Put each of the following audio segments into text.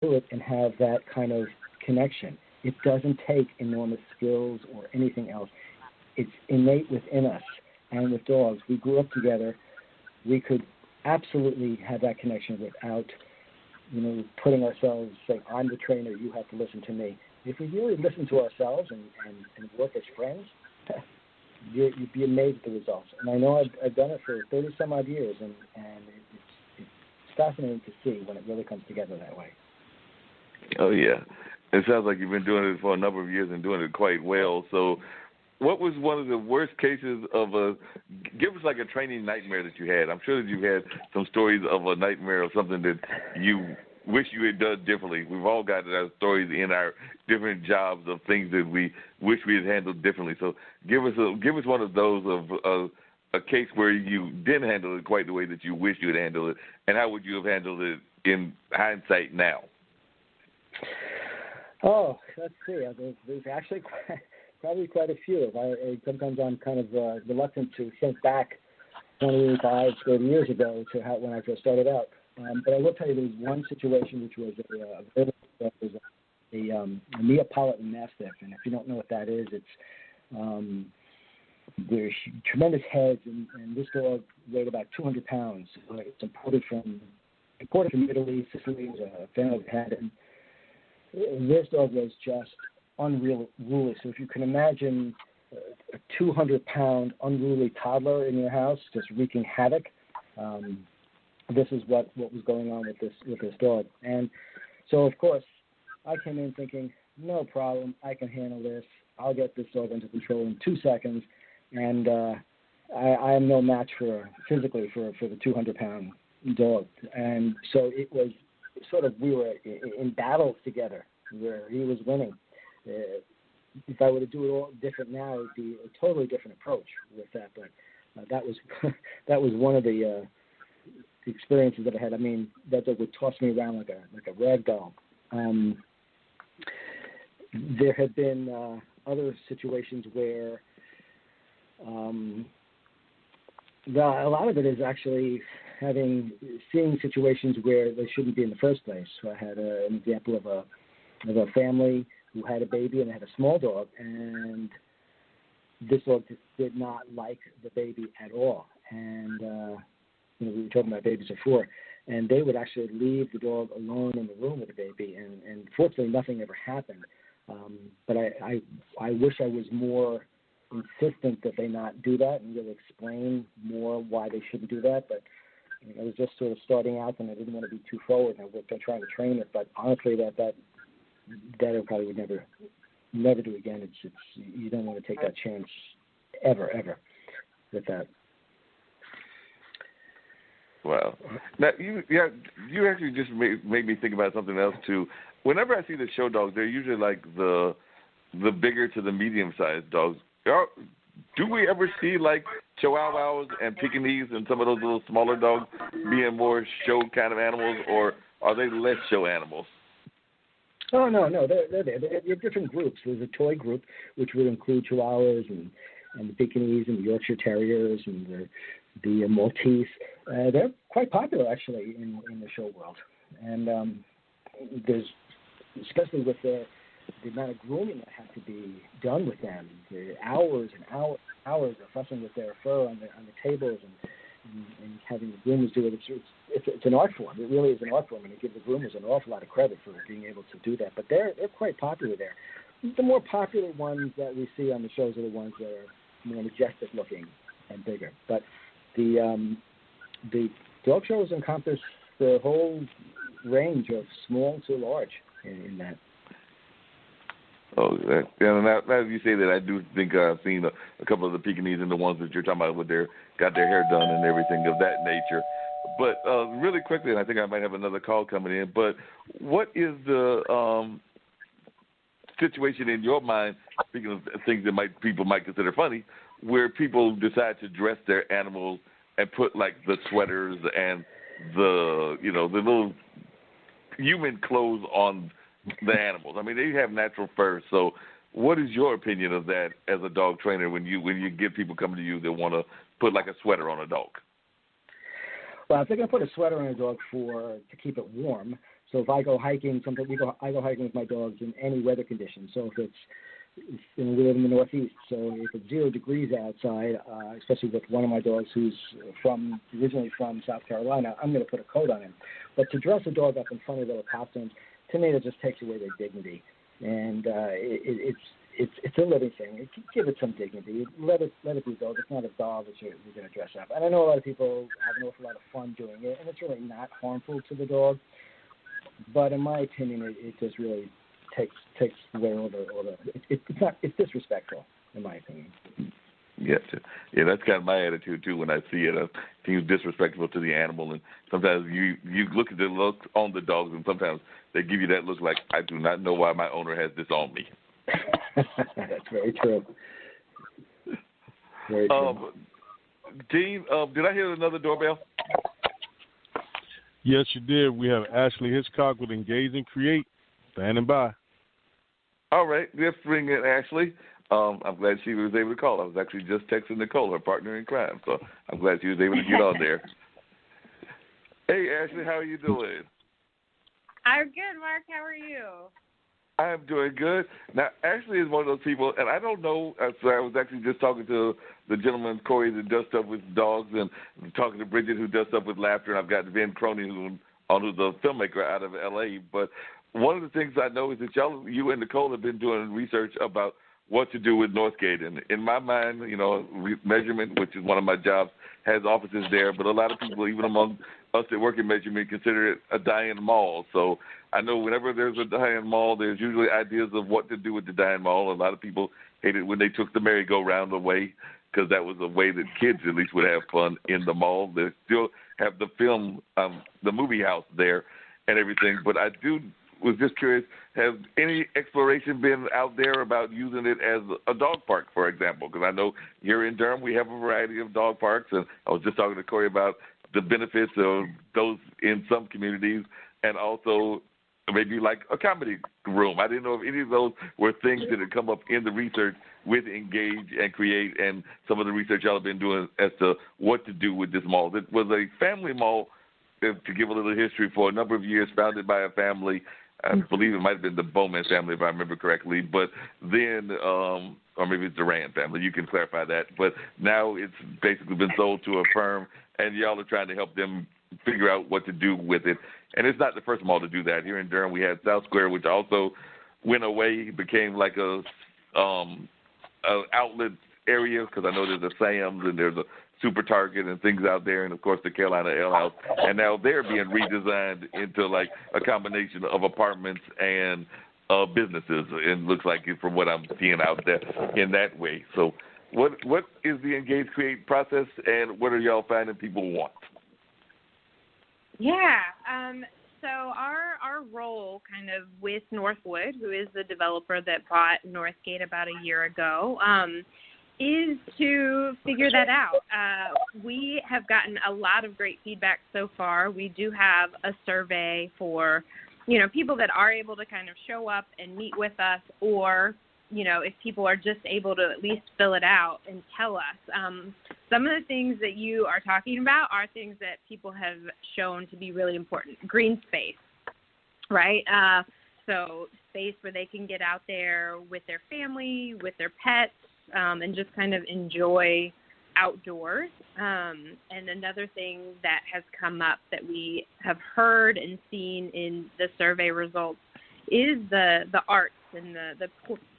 do it and have that kind of connection. It doesn't take enormous skills or anything else. It's innate within us. And with dogs, we grew up together. We could absolutely have that connection without, putting ourselves, saying, I'm the trainer, you have to listen to me. If we really listen to ourselves and work as friends, you'd be amazed at the results. And I know I've done it for 30-some-odd years, and it's fascinating to see when it really comes together that way. Oh, yeah. It sounds like you've been doing it for a number of years and doing it quite well. So what was one of the worst cases give us like a training nightmare that you had? I'm sure that you've had some stories of a nightmare or something that you wish you had done differently. We've all got our stories in our different jobs of things that we wish we had handled differently. So give us one of those of a case where you didn't handle it quite the way that you wish you had handled it, and how would you have handled it in hindsight now? Oh, let's see. There's actually probably quite a few. Sometimes I'm kind of reluctant to think back 25, 30 years ago to when I first started out. But I will tell you there was one situation which was a Neapolitan Mastiff. And if you don't know what that is, it's they're tremendous heads, and this dog weighed about 200 pounds. It's imported from Italy, Sicily. It was a family that had it. This dog was just unruly. So if you can imagine a 200-pound unruly toddler in your house just wreaking havoc, this is what was going on with this dog. And so, of course, I came in thinking, no problem, I can handle this. I'll get this dog under control in 2 seconds, and I am no match physically for the 200-pound dog. And so it was sort of, we were in battles together where he was winning. If I were to do it all different now, it would be a totally different approach with that. But that was one of the experiences that I had. I mean, that dog would toss me around like a rag doll. There had been other situations where a lot of it is actually seeing situations where they shouldn't be in the first place. So I had an example of a family who had a baby and they had a small dog, and this dog just did not like the baby at all. And we were talking about babies before, and they would actually leave the dog alone in the room with the baby, and fortunately nothing ever happened. But I wish I was more insistent that they not do that and really explain more why they shouldn't do that. But I was just sort of starting out, and I didn't want to be too forward, and I was trying to train it. But honestly, that I probably would never do again. It's you don't want to take that chance ever with that. Wow. Now you actually just made me think about something else too. Whenever I see the show dogs, they're usually like the bigger to the medium-sized dogs. Do we ever see like Chihuahuas and Pekingese and some of those little smaller dogs being more show kind of animals, or are they less show animals? Oh, no, they're there. They're different groups. There's a toy group, which would include Chihuahuas and the Pekingese and the Yorkshire Terriers and the Maltese. They're quite popular, actually, in the show world. And there's, especially with the amount of grooming that has to be done with them, the hours and hours of fussing with their fur on the tables and having the groomers do it. It's an art form. It really is an art form, and it gives the groomers an awful lot of credit for being able to do that. But they're quite popular there. The more popular ones that we see on the shows are the ones that are more majestic looking and bigger. But the dog shows encompass the whole range of small to large in that. Oh, and now you say that, I do think I've seen a couple of the Pekingese and the ones that you're talking about with got their hair done and everything of that nature. But really quickly, and I think I might have another call coming in, but what is the situation in your mind, speaking of things that people might consider funny, where people decide to dress their animals and put like the sweaters and the little human clothes on the animals? I mean, they have natural fur. So what is your opinion of that as a dog trainer when you get people coming to you that want to put like a sweater on a dog? Well, if they're going to put a sweater on a dog to keep it warm, So if I go hiking, I go hiking with my dogs in any weather conditions. So if we live in the Northeast, so if it's 0 degrees outside, especially with one of my dogs who's originally from South Carolina, I'm going to put a coat on him. But to dress a dog up in funny little costumes, to me, that just takes away their dignity. And it's a living thing. Give it some dignity. Let it be a dog. It's not a doll that you're going to dress up. And I know a lot of people have an awful lot of fun doing it, and it's really not harmful to the dog. But in my opinion, it just really takes away all the it's disrespectful, in my opinion. Yeah, that's kind of my attitude too. When I see it, I think it's disrespectful to the animal, and sometimes you look at the look on the dogs, and sometimes they give you that look like, I do not know why my owner has this on me. That's very true. Very true. Dean, did I hear another doorbell? Yes, you did. We have Ashley Hitchcock with Engage and Create. Standing by. All right. Let's bring in Ashley. I'm glad she was able to call. I was actually just texting Nicole, her partner in crime, so I'm glad she was able to get on there. Hey, Ashley, how are you doing? I'm good, Mark. How are you? I'm doing good. Now, Ashley is one of those people, and I don't know, so I was actually just talking to the gentleman, Corey, that does stuff with dogs, and talking to Bridget, who does stuff with laughter, and I've got Ben Cronin, who's a filmmaker out of L.A., but one of the things I know is that you and Nicole have been doing research about what to do with Northgate. And in my mind, measurement, which is one of my jobs, has offices there, but a lot of people, even among us that work in measurement, consider it a dying mall. So I know whenever there's a dying mall, there's usually ideas of what to do with the dying mall. A lot of people hated when they took the merry-go-round away, because that was a way that kids at least would have fun in the mall. They still have the the movie house there and everything. But I was just curious, has any exploration been out there about using it as a dog park, for example? Because I know here in Durham we have a variety of dog parks, and I was just talking to Corey about the benefits of those in some communities, and also maybe like a comedy room. I didn't know if any of those were things that had come up in the research with Engage and Create and some of the research y'all have been doing as to what to do with this mall. It was a family mall, to give a little history, for a number of years, founded by a family. I believe it might have been the Bowman family, if I remember correctly. But then, or maybe it's the Rand family. You can clarify that. But now it's basically been sold to a firm, and y'all are trying to help them figure out what to do with it. And it's not the first mall to do that. Here in Durham, we had South Square, which also went away, became like a outlet area, because I know there's a Sam's and there's a Super Target and things out there, and of course the Carolina Ale House, and now they're being redesigned into like a combination of apartments and businesses. It looks like it from what I'm seeing out there in that way. So, what is the Engage Create process, and what are y'all finding people want? Yeah. So our role kind of with Northwood, who is the developer that bought Northgate about a year ago, is to figure that out. We have gotten a lot of great feedback so far. We do have a survey for, people that are able to kind of show up and meet with us, or, if people are just able to at least fill it out and tell us. Some of the things that you are talking about are things that people have shown to be really important. Green space, right? So space where they can get out there with their family, with their pets, and just kind of enjoy outdoors. And another thing that has come up that we have heard and seen in the survey results is the arts and the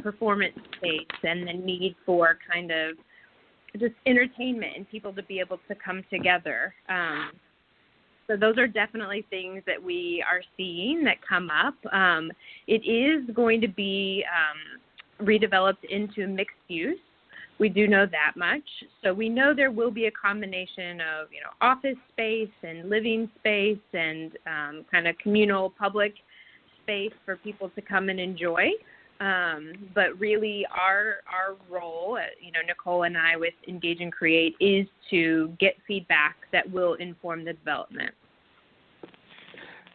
performance space and the need for kind of just entertainment and people to be able to come together. So those are definitely things that we are seeing that come up. It is going to be redeveloped into mixed use. We do know that much. So we know there will be a combination of, office space and living space and kind of communal public space for people to come and enjoy. But really our role, Nicole and I with Engage and Create, is to get feedback that will inform the development.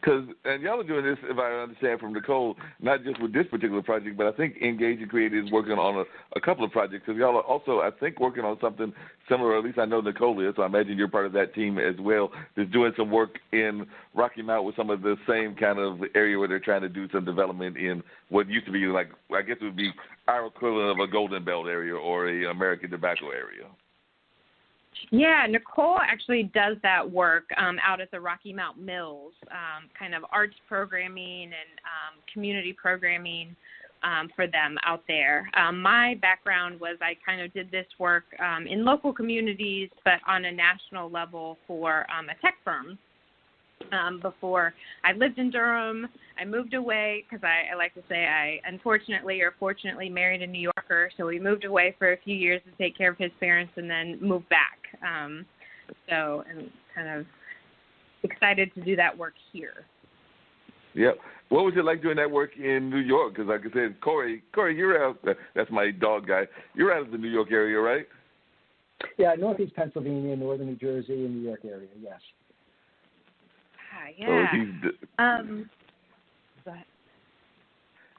And y'all are doing this, if I understand from Nicole, not just with this particular project, but I think Engage and Create is working on a couple of projects. Because y'all are also, I think, working on something similar, or at least I know Nicole is, so I imagine you're part of that team as well, that's doing some work in Rocky Mount with some of the same kind of area where they're trying to do some development in what used to be, like, I guess it would be our equivalent of a Golden Belt area or a American tobacco area. Yeah, Nicole actually does that work out at the Rocky Mount Mills, kind of arts programming and community programming for them out there. My background was I kind of did this work in local communities, but on a national level for a tech firm. Before I lived in Durham, I moved away because I like to say I unfortunately or fortunately married a New Yorker, so we moved away for a few years to take care of his parents and then moved back. So I'm kind of excited to do that work here. Yep. What was it like doing that work in New York? Because like I said, Corey, you're out. That's my dog guy. You're out of the New York area, right? Yeah, Northeast Pennsylvania, northern New Jersey, and New York area, yes. Yeah. So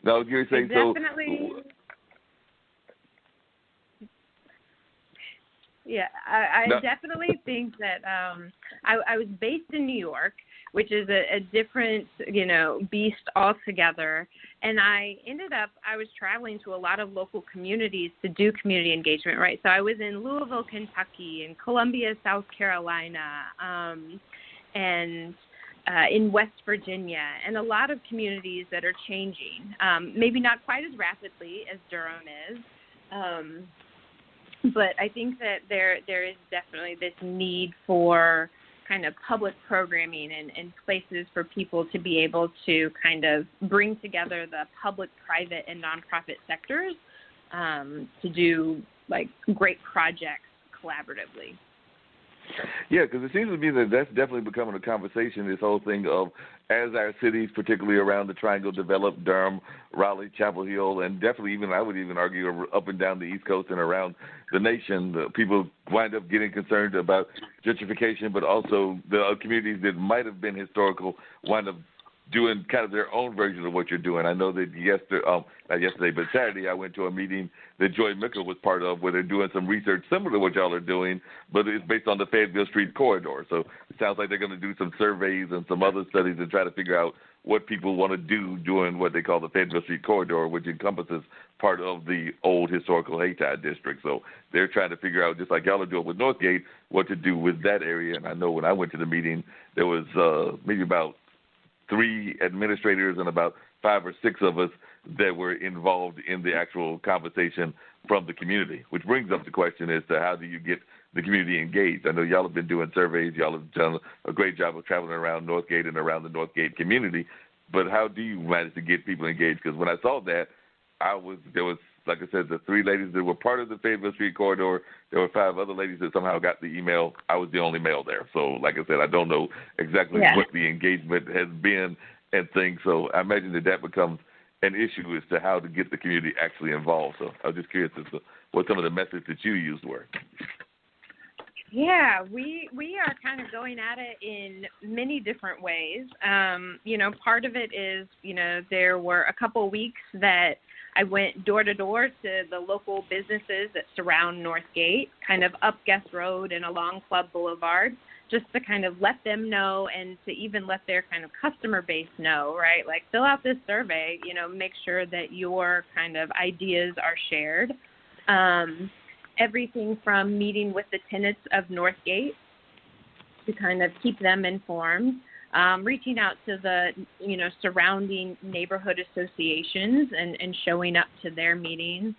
no, you're saying definitely, so. Yeah, I definitely think that I was based in New York, which is a different, beast altogether. And I was traveling to a lot of local communities to do community engagement, right? So I was in Louisville, Kentucky, and Columbia, South Carolina, and in West Virginia, and a lot of communities that are changing, maybe not quite as rapidly as Durham is. But I think that there is definitely this need for kind of public programming and places for people to be able to kind of bring together the public, private, and nonprofit sectors to do, like, great projects collaboratively. Yeah, because it seems to me that that's definitely becoming a conversation, this whole thing of as our cities, particularly around the Triangle, develop, Durham, Raleigh, Chapel Hill, and definitely I would even argue up and down the East Coast and around the nation, people wind up getting concerned about gentrification, but also the communities that might have been historical wind up doing kind of their own version of what you're doing. I know that not yesterday, but Saturday, I went to a meeting that Joy Mickle was part of where they're doing some research similar to what y'all are doing, but it's based on the Fayetteville Street corridor. So it sounds like they're going to do some surveys and some other studies and try to figure out what people want to do doing what they call the Fayetteville Street corridor, which encompasses part of the old historical Hayti district. So they're trying to figure out, just like y'all are doing with Northgate, what to do with that area. And I know when I went to the meeting, there was maybe about 3 administrators and about 5 or 6 of us that were involved in the actual conversation from the community, which brings up the question as to how do you get the community engaged. I know y'all have been doing surveys. Y'all have done a great job of traveling around Northgate and around the Northgate community, but how do you manage to get people engaged? Because when I saw that, there was, like I said, the 3 ladies that were part of the Fayetteville Street corridor. There were 5 other ladies that somehow got the email. I was the only male there. So, like I said, I don't know exactly what the engagement has been and things. So I imagine that becomes an issue as to how to get the community actually involved. So I was just curious as to what some of the methods that you used were. Yeah, we are kind of going at it in many different ways. Part of it is, there were a couple weeks that I went door to door to the local businesses that surround Northgate, kind of up Guest Road and along Club Boulevard, just to kind of let them know and to even let their kind of customer base know, right? Like, fill out this survey, make sure that your kind of ideas are shared. Everything from meeting with the tenants of Northgate to kind of keep them informed, reaching out to the, surrounding neighborhood associations and showing up to their meetings,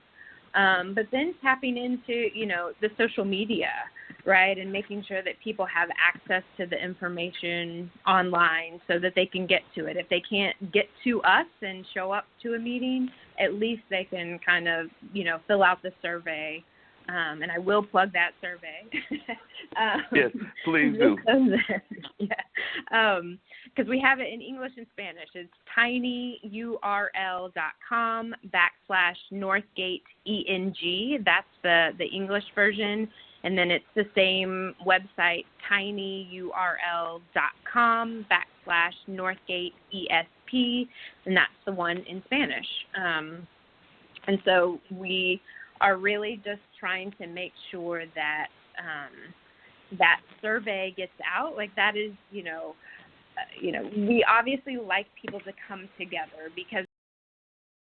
but then tapping into, the social media, right, and making sure that people have access to the information online so that they can get to it. If they can't get to us and show up to a meeting, at least they can kind of, fill out the survey. And I will plug that survey. Yes, please do. Because we have it in English and Spanish. It's tinyurl.com/NorthgateENG. That's the English version. And then it's the same website, tinyurl.com/NorthgateESP, and that's the one in Spanish. And so we are really just trying to make sure that that survey gets out. Like that is, we obviously like people to come together because